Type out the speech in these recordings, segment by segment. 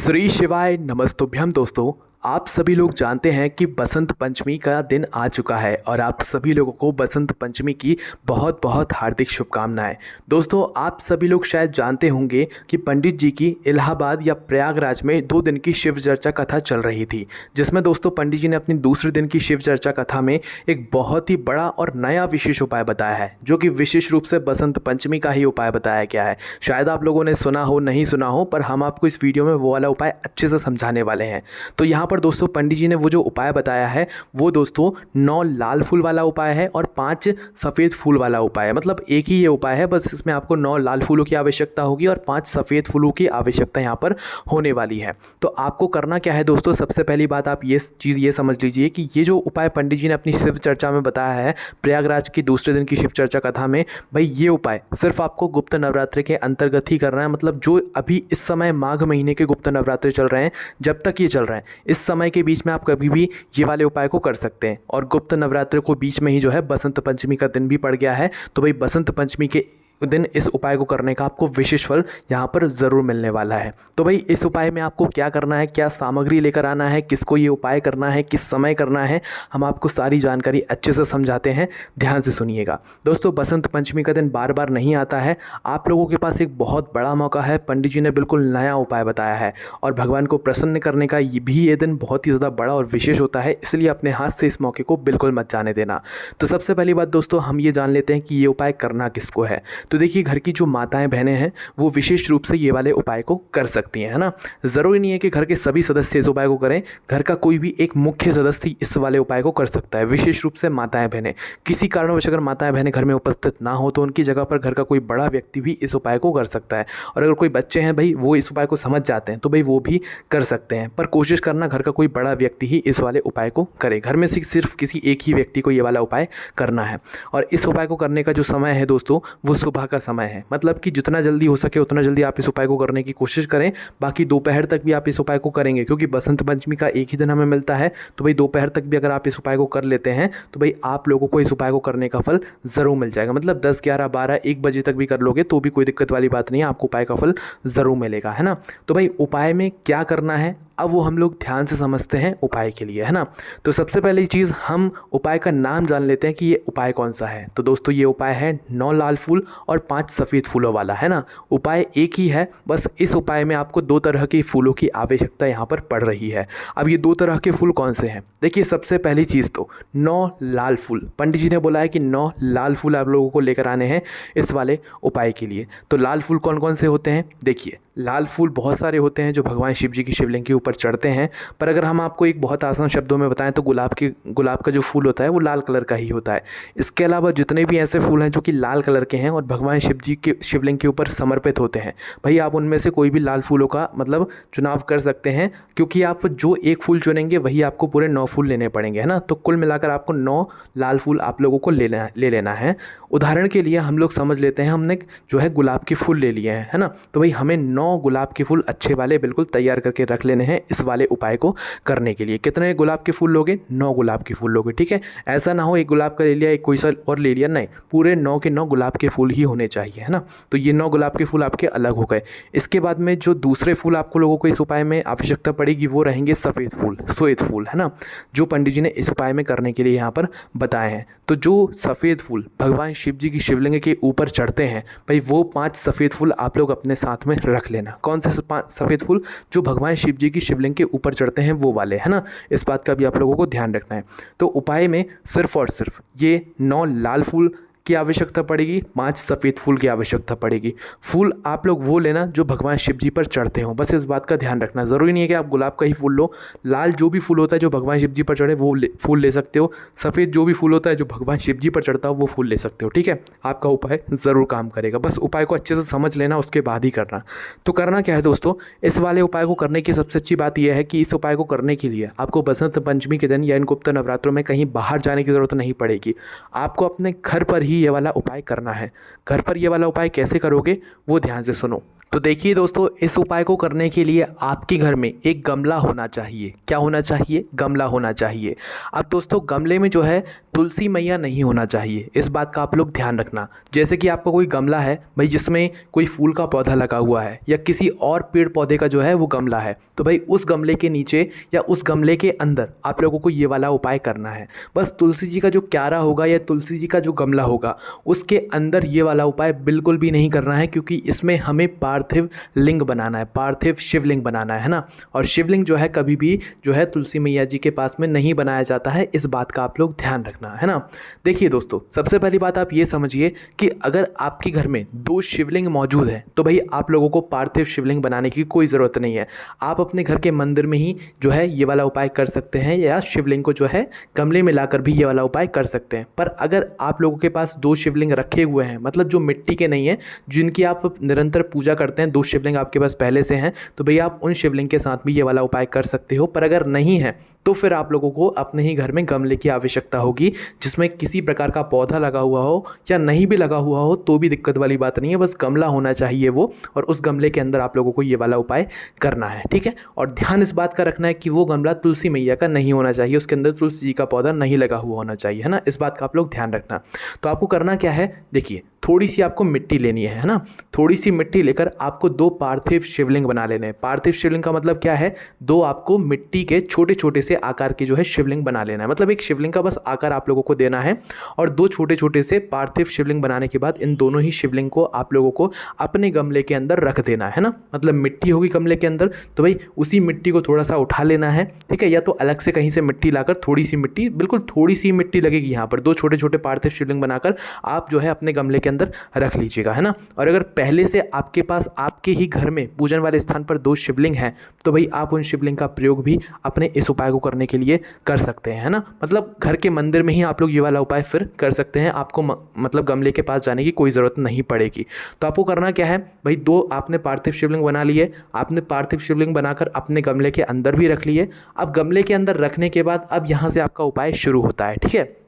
श्री शिवाय नमस्तुभ्यम दोस्तों। आप सभी लोग जानते हैं कि बसंत पंचमी का दिन आ चुका है और आप सभी लोगों को बसंत पंचमी की बहुत बहुत हार्दिक शुभकामनाएं। दोस्तों, आप सभी लोग शायद जानते होंगे कि पंडित जी की इलाहाबाद या प्रयागराज में 2 दिन की शिव चर्चा कथा चल रही थी, जिसमें दोस्तों पंडित जी ने अपनी दूसरे दिन की शिव चर्चा कथा में एक बहुत ही बड़ा और नया विशेष उपाय बताया है, जो कि विशेष रूप से बसंत पंचमी का ही उपाय बताया गया है। शायद आप लोगों ने सुना हो, नहीं सुना हो, पर हम आपको इस वीडियो में वो वाला उपाय अच्छे से समझाने वाले हैं। तो यहाँ पर दोस्तों पंडित जी ने वो जो उपाय बताया है वो दोस्तों 9 लाल फूल वाला उपाय है और 5 सफ़ेद फूल वाला उपाय है। मतलब एक ही ये उपाय है, बस इसमें आपको 9 लाल फूलों की आवश्यकता होगी और 5 सफ़ेद फूलों की आवश्यकता यहाँ पर होने वाली है। तो आपको करना क्या है दोस्तों, सबसे पहली बात आप ये चीज़ ये समझ लीजिए कि ये जो उपाय पंडित जी ने अपनी शिव चर्चा में बताया है, प्रयागराज की दूसरे दिन की शिव चर्चा कथा में, भाई ये उपाय सिर्फ आपको गुप्त नवरात्रि के अंतर्गत ही करना है। मतलब जो अभी इस समय माघ महीने के गुप्त नवरात्रि चल रहे हैं, जब तक ये चल रहे हैं, इस समय के बीच में आप कभी भी ये वाले उपाय को कर सकते हैं। और गुप्त नवरात्रि को बीच में ही जो है बसंत पंचमी का दिन भी पड़ गया है, तो भाई बसंत पंचमी के दिन इस उपाय को करने का आपको विशेष फल यहाँ पर ज़रूर मिलने वाला है। तो भाई इस उपाय में आपको क्या करना है, क्या सामग्री लेकर आना है, किसको ये उपाय करना है, किस समय करना है, हम आपको सारी जानकारी अच्छे से समझाते हैं। ध्यान से सुनिएगा दोस्तों। बसंत पंचमी का दिन बार बार नहीं आता है, आप लोगों के पास एक बहुत बड़ा मौका है। पंडित जी ने बिल्कुल नया उपाय बताया है और भगवान को प्रसन्न करने का ये दिन बहुत ही ज़्यादा बड़ा और विशेष होता है, इसलिए अपने हाथ से इस मौके को बिल्कुल मत जाने देना। तो सबसे पहली बात दोस्तों, हम ये जान लेते हैं कि ये उपाय करना किसको है। तो देखिए, घर की जो माताएं बहनें हैं वो विशेष रूप से ये वाले उपाय को कर सकती हैं, है ना। ज़रूरी नहीं है कि घर के सभी सदस्य इस उपाय को करें, घर का कोई भी एक मुख्य सदस्य इस वाले उपाय को कर सकता है। विशेष रूप से माताएं बहनें, किसी कारणवश अगर माताएं बहनें घर में उपस्थित ना हो तो उनकी जगह पर घर का कोई बड़ा व्यक्ति भी इस उपाय को कर सकता है। और अगर कोई बच्चे हैं भाई, वो इस उपाय को समझ जाते हैं तो भाई वो भी कर सकते हैं, पर कोशिश करना घर का कोई बड़ा व्यक्ति ही इस वाले उपाय को करे। घर में से सिर्फ किसी एक ही व्यक्ति को ये वाला उपाय करना है। और इस उपाय को करने का जो समय है दोस्तों, वो सुबह का समय है। मतलब कि जितना जल्दी हो सके उतना जल्दी आप इस उपाय को करने की कोशिश करें। बाकी दोपहर तक भी आप इस उपाय को करेंगे, क्योंकि बसंत पंचमी का एक ही दिन हमें मिलता है, तो भाई दोपहर तक भी अगर आप इस उपाय को कर लेते हैं तो भाई आप लोगों को इस उपाय को करने का फल ज़रूर मिल जाएगा। मतलब 10, 11, 12, 1 बजे तक भी कर लोगे तो भी कोई दिक्कत वाली बात नहीं है, आपको उपाय का फल ज़रूर मिलेगा, है ना। तो भाई उपाय में क्या करना है अब वो हम लोग ध्यान से समझते हैं उपाय के लिए, है ना। तो सबसे पहली चीज़, हम उपाय का नाम जान लेते हैं कि ये उपाय कौन सा है। तो दोस्तों ये उपाय है 9 लाल फूल और 5 सफ़ेद फूलों वाला, है ना। उपाय एक ही है, बस इस उपाय में आपको 2 तरह के फूलों की आवश्यकता यहाँ पर पड़ रही है। अब ये 2 तरह के फूल कौन से हैं? देखिए, सबसे पहली चीज़ तो 9 लाल फूल, पंडित जी ने बोला है कि 9 लाल फूल आप लोगों को लेकर आने हैं इस वाले उपाय के लिए। तो लाल फूल कौन कौन से होते हैं? देखिए, लाल फूल बहुत सारे होते हैं जो भगवान शिव जी की शिवलिंग के ऊपर चढ़ते हैं, पर अगर हम आपको एक बहुत आसान शब्दों में बताएं तो गुलाब का जो फूल होता है वो लाल कलर का ही होता है। इसके अलावा जितने भी ऐसे फूल हैं जो कि लाल कलर के हैं और भगवान शिव जी के शिवलिंग के ऊपर समर्पित होते हैं, भाई आप उनमें से कोई भी लाल फूलों का मतलब चुनाव कर सकते हैं, क्योंकि आप जो एक फूल चुनेंगे वही आपको पूरे 9 फूल लेने पड़ेंगे, है ना। तो कुल मिलाकर आपको 9 लाल फूल आप लोगों को ले लेना है। उदाहरण के लिए हम लोग समझ लेते हैं, हमने जो है गुलाब के फूल ले लिए हैं, है ना। तो भाई हमें 9 गुलाब के फूल अच्छे वाले बिल्कुल तैयार करके रख लेने हैं इस वाले उपाय को करने के लिए। कितने गुलाब के फूल लोगे? 9 गुलाब के फूल लोगे, ठीक है। ऐसा ना हो एक गुलाब का ले लिया, एक कोई सा और ले लिया, नहीं, पूरे 9 के 9 गुलाब के फूल ही होने चाहिए, है ना। तो ये 9 गुलाब के फूल आपके अलग हो गए। इसके बाद में जो दूसरे फूल आपको लोगों को इस उपाय में आवश्यकता पड़ेगी वो रहेंगे सफ़ेद फूल, श्वेत फूल, है ना, जो पंडित जी ने इस उपाय में करने के लिए यहाँ पर बताए हैं। तो जो सफ़ेद फूल भगवान शिव जी की शिवलिंग के ऊपर चढ़ते हैं, भाई वो 5 सफ़ेद फूल आप लोग अपने साथ में रख लेना। कौन से 5 सफ़ेद फूल? जो भगवान शिव जी की शिवलिंग के ऊपर चढ़ते हैं वो वाले, है ना। इस बात का भी आप लोगों को ध्यान रखना है। तो उपाय में सिर्फ और सिर्फ ये 9 लाल फूल की आवश्यकता पड़ेगी, 5 सफ़ेद फूल की आवश्यकता पड़ेगी। फूल आप लोग वो लेना जो भगवान शिव जी पर चढ़ते हो, बस इस बात का ध्यान रखना। ज़रूरी नहीं है कि आप गुलाब का ही फूल लो, लाल जो भी फूल होता है जो भगवान शिव जी पर चढ़े वो फूल ले सकते हो। सफ़ेद जो भी फूल होता है जो भगवान शिव जी पर चढ़ता हो वो फूल ले सकते हो, ठीक है। आपका उपाय ज़रूर काम करेगा, बस उपाय को अच्छे से समझ लेना, उसके बाद ही करना। तो करना क्या है दोस्तों, इस वाले उपाय को करने की सबसे अच्छी बात यह है कि इस उपाय को करने के लिए आपको बसंत पंचमी के दिन या इन गुप्त नवरात्रों में कहीं बाहर जाने की ज़रूरत नहीं पड़ेगी। आपको अपने घर पर ही ये वाला उपाय करना है। घर पर ये वाला उपाय कैसे करोगे वो ध्यान से सुनो। तो देखिए दोस्तों, इस उपाय को करने के लिए आपके घर में एक गमला होना चाहिए। क्या होना चाहिए? गमला होना चाहिए। अब दोस्तों, गमले में जो है तुलसी मैया नहीं होना चाहिए, इस बात का आप लोग ध्यान रखना। जैसे कि आपका कोई गमला है भाई जिसमें कोई फूल का पौधा लगा हुआ है या किसी और पेड़ पौधे का जो है वो गमला है, तो भाई उस गमले के नीचे या उस गमले के अंदर आप लोगों को ये वाला उपाय करना है। बस तुलसी जी का जो क्यारा होगा या तुलसी जी का जो गमला होगा उसके अंदर ये वाला उपाय बिल्कुल भी नहीं करना है, क्योंकि इसमें हमें पार्थिव लिंग बनाना है, पार्थिव शिवलिंग बनाना है ना। और शिवलिंग जो है कभी भी जो है तुलसी मैया जी के पास में नहीं बनाया जाता है, इस बात का आप लोग ध्यान रखना है ना। देखिए दोस्तों, सबसे पहली बात आप ये समझिए कि अगर आपके घर में 2 शिवलिंग मौजूद हैं तो भाई आप लोगों को पार्थिव शिवलिंग बनाने की कोई ज़रूरत नहीं है। आप अपने घर के मंदिर में ही जो है ये वाला उपाय कर सकते हैं या शिवलिंग को जो है गमले में लाकर भी ये वाला उपाय कर सकते हैं। पर अगर आप लोगों के पास 2 शिवलिंग रखे हुए हैं, मतलब जो मिट्टी के नहीं है, जिनकी आप निरंतर पूजा करते हैं, 2 शिवलिंग आपके पास पहले से हैं, तो भैया आप उन शिवलिंग के साथ भी ये वाला उपाय कर सकते हो। पर अगर नहीं है तो फिर आप लोगों को अपने ही घर में गमले की आवश्यकता होगी जिसमें किसी प्रकार का पौधा लगा हुआ हो, या नहीं भी लगा हुआ हो तो भी दिक्कत वाली बात नहीं है, बस गमला होना चाहिए वो, और उस गमले के अंदर आप लोगों को ये वाला उपाय करना है, ठीक है। और ध्यान इस बात का रखना है कि वो गमला तुलसी मैया का नहीं होना चाहिए, उसके अंदर तुलसी जी का पौधा नहीं लगा हुआ होना चाहिए, है ना। इस बात का आप लोग ध्यान रखना। तो आपको करना क्या है, देखिए थोड़ी सी आपको मिट्टी लेनी है ना। थोड़ी सी मिट्टी लेकर आपको 2 पार्थिव शिवलिंग बना लेने हैं। पार्थिव शिवलिंग का मतलब क्या है, 2 आपको मिट्टी के छोटे छोटे से आकार के जो है शिवलिंग बना लेना है। मतलब एक शिवलिंग का बस आकार आप लोगों को देना है और 2 छोटे छोटे से पार्थिव शिवलिंग बनाने के बाद इन दोनों ही शिवलिंग को आप लोगों को अपने गमले के अंदर रख देना है ना। मतलब मिट्टी होगी गमले के अंदर तो भाई उसी मिट्टी को थोड़ा सा उठा लेना है, ठीक है। या तो अलग से कहीं से मिट्टी लाकर थोड़ी सी मिट्टी, बिल्कुल थोड़ी सी मिट्टी लगेगी यहाँ पर, 2 छोटे छोटे पार्थिव शिवलिंग बनाकर आप जो है अपने गमले के अंदर रख लीजिएगा, है ना। और अगर पहले से आपके पास आपके ही घर में पूजन वाले स्थान पर 2 शिवलिंग हैं तो भाई आप उन शिवलिंग का प्रयोग भी अपने इस उपाय को करने के लिए कर सकते हैं, है ना। मतलब घर के मंदिर में ही आप लोग ये वाला उपाय फिर कर सकते हैं, आपको मतलब गमले के पास जाने की कोई ज़रूरत नहीं पड़ेगी। तो आपको करना क्या है भाई, 2 आपने पार्थिव शिवलिंग बना लिए, आपने पार्थिव शिवलिंग बनाकर अपने गमले के अंदर भी रख लिए। अब गमले के अंदर रखने के बाद अब यहाँ से आपका उपाय शुरू होता है, ठीक है।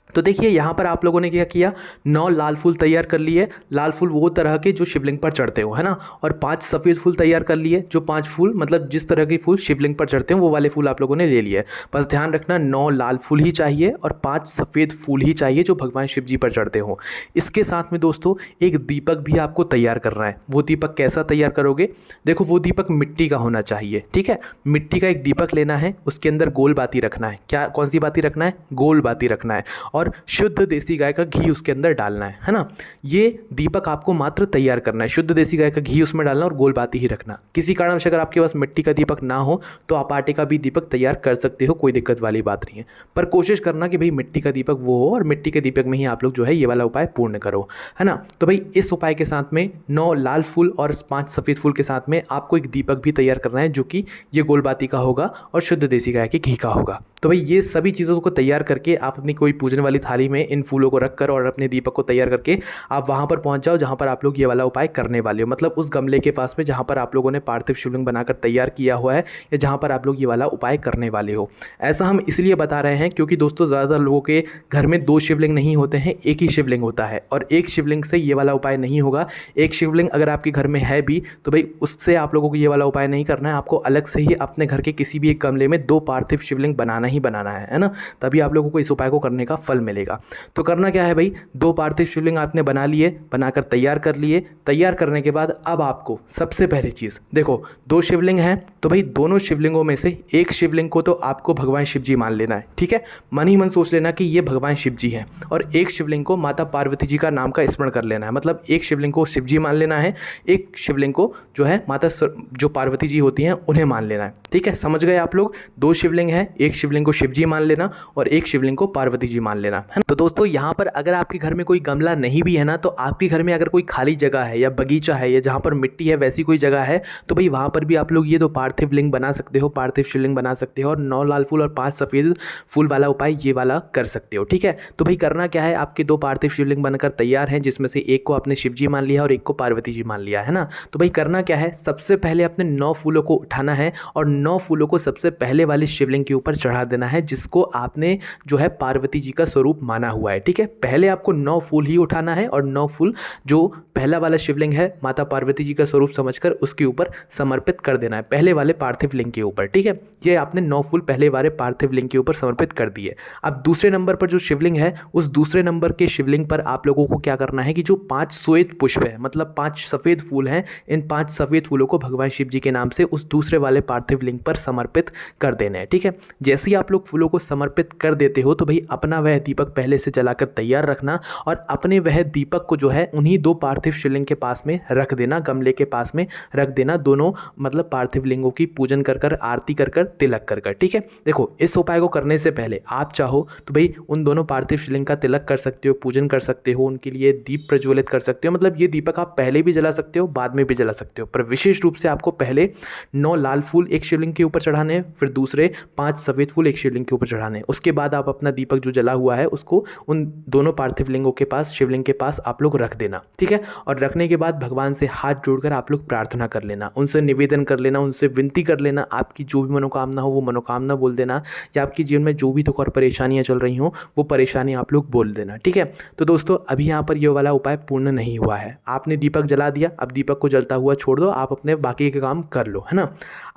तो देखिए यहाँ पर आप लोगों ने क्या किया, 9 लाल फूल तैयार कर लिए। लाल फूल वो तरह के जो शिवलिंग पर चढ़ते हो, है ना। और 5 सफ़ेद फूल तैयार कर लिए, जो 5 फूल मतलब जिस तरह के फूल शिवलिंग पर चढ़ते हैं वो वाले फूल आप लोगों ने ले लिए। बस ध्यान रखना 9 लाल फूल ही चाहिए और 5 सफ़ेद फूल ही चाहिए जो भगवान शिव जी पर चढ़ते हों। इसके साथ में दोस्तों एक दीपक भी आपको तैयार करना है। वो दीपक कैसा तैयार करोगे, देखो वो दीपक मिट्टी का होना चाहिए, ठीक है। मिट्टी का एक दीपक लेना है, उसके अंदर गोल बाती रखना है। क्या, कौन सी बाती रखना है, गोल बाती रखना है। और शुद्ध देसी गाय का घी उसके अंदर डालना है ना। ये दीपक आपको मात्र तैयार करना है, शुद्ध देसी गाय का घी उसमें डालना और गोल बाती ही रखना। किसी कारण से अगर आपके पास मिट्टी का दीपक ना हो तो आप आटे का भी दीपक तैयार कर सकते हो, कोई दिक्कत वाली बात नहीं है। पर कोशिश करना कि भाई मिट्टी का दीपक वो हो और मिट्टी के दीपक में ही आप लोग जो है ये वाला उपाय पूर्ण करो, है ना। तो भाई इस उपाय के साथ में 9 लाल फूल और 5 सफ़ेद फूल के साथ में आपको एक दीपक भी तैयार करना है जो कि ये गोल बाती का होगा और शुद्ध देसी गाय के घी का होगा। तो भाई ये सभी चीज़ों को तैयार करके आप अपनी कोई पूजन वाली थाली में इन फूलों को रखकर और अपने दीपक को तैयार करके आप वहाँ पर पहुँच जाओ जहाँ पर आप लोग ये वाला उपाय करने वाले हो। मतलब उस गमले के पास में जहाँ पर आप लोगों ने पार्थिव शिवलिंग बनाकर तैयार किया हुआ है या जहाँ पर आप लोग ये वाला उपाय करने वाले हो। ऐसा हम इसलिए बता रहे हैं क्योंकि दोस्तों ज़्यादातर लोगों के घर में 2 शिवलिंग नहीं होते हैं, एक ही शिवलिंग होता है और एक शिवलिंग से ये वाला उपाय नहीं होगा। एक शिवलिंग अगर आपके घर में है भी तो भाई उससे आप लोगों को ये वाला उपाय नहीं करना है, आपको अलग से ही अपने घर के किसी भी एक गमले में 2 पार्थिव शिवलिंग बनाना ही बनाना है ना। तभी आप लोगों को इस उपाय को करने का फल मिलेगा। तो करना क्या है भाई, 2 पार्थिव शिवलिंग आपने बना लिए, बनाकर तैयार कर लिए। तैयार करने के बाद अब आपको सबसे पहली चीज़ देखो, 2 शिवलिंग हैं तो भाई दोनों शिवलिंगों में से एक शिवलिंग को तो आपको भगवान शिव जी मान लेना है, ठीक है। मन ही मन सोच लेना कि ये भगवान शिव जी हैं और एक शिवलिंग को माता पार्वती जी का नाम का स्मरण कर लेना है। मतलब एक शिवलिंग को शिव जी मान लेना है, एक शिवलिंग को जो है माता जो पार्वती जी होती हैं उन्हें मान लेना है, ठीक है। समझ गए आप लोग, 2 शिवलिंग हैं, एक शिवलिंग को शिव जी मान लेना और एक शिवलिंग को पार्वती जी मान लेना, है ना। तो दोस्तों यहाँ पर अगर आपके घर में कोई गमला नहीं भी है ना, तो आपके घर में अगर कोई खाली जगह है या बगीचा है या जहाँ पर मिट्टी है वैसी कोई जगह है तो भाई वहाँ पर भी आप लोग ये 2 पार्थिव लिंग बना सकते हो, पार्थिव शिवलिंग बना सकते हो और 9 लाल फूल और 5 सफ़ेद फूल वाला उपाय ये वाला कर सकते हो, ठीक है। तो भाई करना क्या है, आपके 2 पार्थिव शिवलिंग बनकर तैयार हैं जिसमें से एक को आपने शिव जी मान लिया और एक को पार्वती जी मान लिया, है ना। तो भाई करना क्या है, सबसे पहले अपने 9 फूलों को उठाना है और 9 फूलों को सबसे पहले वाले शिवलिंग के ऊपर चढ़ा देना है जिसको आपने जो है पार्वती जी का स्वरूप माना हुआ है। ठीक है, पहले आपको 9 फूल ही उठाना है और 9 फूल जो पहला वाला शिवलिंग है माता पार्वती जी का स्वरूप समझकर उसके ऊपर समर्पित कर देना है, पहले वाले पार्थिव लिंग के ऊपर। ठीक है, ये आपने 9 फूल पहले वाले पार्थिव लिंग के ऊपर समर्पित कर दिए। अब दूसरे नंबर पर जो शिवलिंग है उस दूसरे नंबर के शिवलिंग पर आप लोगों को क्या करना है कि जो 5 श्वेत पुष्प है, मतलब 5 सफ़ेद फूल हैं, इन 5 सफ़ेद फूलों को भगवान शिव जी के नाम से उस दूसरे वाले पार्थिव लिंग पर समर्पित कर देना है। ठीक है, जैसे ही आप लोग फूलों को समर्पित कर देते हो तो भाई अपना वह दीपक पहले से जलाकर तैयार रखना और अपने वह दीपक को जो है उन्हीं 2 पार्थिव शिवलिंग के पास में रख देना, गमले के पास में रख देना, दोनों मतलब पार्थिव लिंगों की पूजन कर कर, आरती कर कर, तिलक कर कर। ठीक है, देखो इस उपाय को करने से पहले आप चाहो तो भाई उन दोनों पार्थिव शिवलिंग का तिलक कर सकते हो, पूजन कर सकते हो, उनके लिए दीप प्रज्वलित कर सकते हो। मतलब ये दीपक आप पहले भी जला सकते हो, बाद में भी जला सकते हो, पर विशेष रूप से आपको पहले 9 लाल फूल एक शिवलिंग के ऊपर चढ़ाने हैं, फिर दूसरे 5 सफ़ेद फूल एक शिवलिंग के ऊपर चढ़ाने हैं। उसके बाद आप अपना दीपक जो जला हुआ है उसको उन दोनों पार्थिव लिंगों के पास, शिवलिंग के पास आप लोग रख देना। ठीक है, और रखने के बाद भगवान से हाथ जोड़कर आप लोग प्रार्थना कर लेना, उनसे निवेदन कर लेना, उनसे विनती कर लेना, आपकी जो भी मनोकामना हो वो मनोकामना बोल देना, या आपके जीवन में जो भी दुख और परेशानियां चल रही हो वो परेशानी आप लोग बोल देना। ठीक है, तो दोस्तों अभी यहाँ पर ये वाला उपाय पूर्ण नहीं हुआ है, आपने दीपक जला दिया, अब दीपक को जलता हुआ छोड़ दो, आप अपने बाकी के काम कर लो, है ना।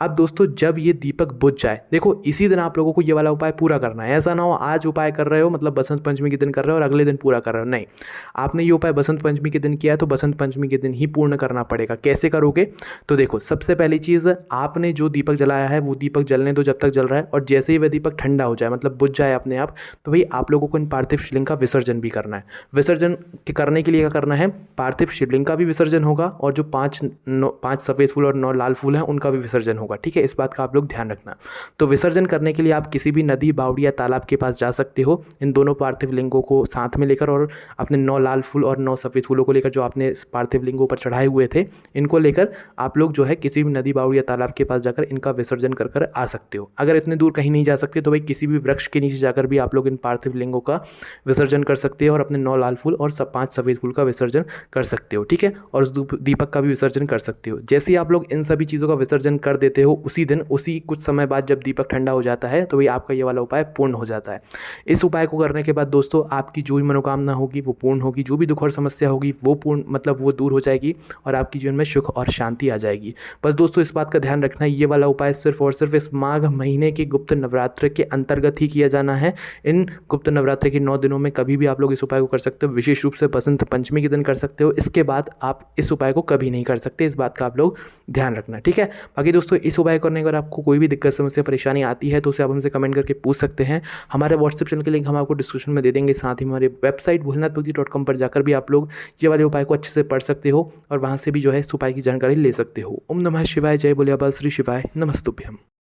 अब दोस्तों जब ये दीपक बुझ जाए, देखो इसी दिन आप लोगों को ये वाला उपाय पूरा करना है, ऐसा ना हो आज उपाय कर रहे हो मतलब बसंत पंचमी के दिन कर रहे हो और अगले दिन पूरा कर रहे हो, नहीं, आपने ये उपाय बसंत पंचमी के दिन किया है तो बसंत पंचमी के दिन ही पूर्ण करना पड़ेगा। कैसे करोगे, तो देखो सबसे पहली चीज़, आपने जो दीपक जलाया है वो दीपक जलने दो जब तक जल रहा है, और जैसे ही वह दीपक ठंडा हो जाए मतलब बुझ जाए अपने आप, तो भाई आप लोगों को इन पार्थिव शिवलिंग का विसर्जन भी करना है। विसर्जन करने के लिए क्या करना है, पार्थिव शिवलिंग का भी विसर्जन होगा और जो 5 सफ़ेद फूल और 9 लाल फूल हैं उनका भी विसर्जन होगा। ठीक है, इस बात का आप लोग ध्यान रखना। तो विसर्जन करने के लिए आप किसी भी नदी, बावड़ी या तालाब के पास जा सकते हो, इन दोनों पार्थिव लिंगों को साथ में लेकर और अपने 9 लाल फूल और 9 सफ़ेद फूलों को लेकर जो आपने पार्थिव लिंगों पर चढ़ाए हुए थे, इनको लेकर आप लोग जो है किसी भी नदी, बावड़ी या तालाब के पास जाकर इनका विसर्जन कर कर आ सकते हो। अगर इतने दूर कहीं नहीं जा सकते तो भाई किसी भी वृक्ष के नीचे जाकर भी आप लोग इन पार्थिव लिंगों का विसर्जन कर सकते हो और अपने 9 लाल फूल और 5 सफ़ेद फूल का विसर्जन कर सकते हो। ठीक है, और उस दीपक का भी विसर्जन कर सकते हो। जैसे ही आप लोग इन सभी चीज़ों का विसर्जन कर देते हो उसी दिन, उसी कुछ समय बाद जब दीपक ठंडा हो जाता है तो भाई आपका ये वाला उपाय पूर्ण हो जाता है। इस उपाय को करने के बाद दोस्तों आपकी जो भी मनोकामना होगी वो पूर्ण होगी, जो भी दुख और समस्या होगी वो पूर्ण मतलब वो दूर हो जाएगी और आपके जीवन में सुख और शांति आ जाएगी। बस दोस्तों इस बात का ध्यान रखना, ये वाला उपाय सिर्फ और सिर्फ इस माघ महीने के गुप्त नवरात्र के अंतर्गत ही किया जाना है। इन गुप्त नवरात्र के 9 दिनों में कभी भी आप लोग इस उपाय को कर सकते हो, विशेष रूप से बसंत पंचमी के दिन कर सकते हो, इसके बाद आप इस उपाय को कभी नहीं कर सकते, इस बात का आप लोग ध्यान रखना। ठीक है, बाकी दोस्तों इस उपाय करने के बाद आपको कोई भी दिक्कत, समस्या, परेशानी आती है तो उसे आप हमसे कमेंट करके पूछ सकते हैं। हमारे व्हाट्सएप चैनल के लिंक हम आपको डिस्क्रिप्शन में दे देंगे, साथ ही हमारे वेबसाइट भोलेनाथभक्ति.com पर जाकर भी आप लोग ये वाले उपाय को अच्छे से पढ़ सकते हो और वहाँ से भी जो है इस उपाय की जानकारी ले सकते हो। ओम नमः शिवाय, जय बोले बाबा श्री शिवाय, नमस्तुभ्यम।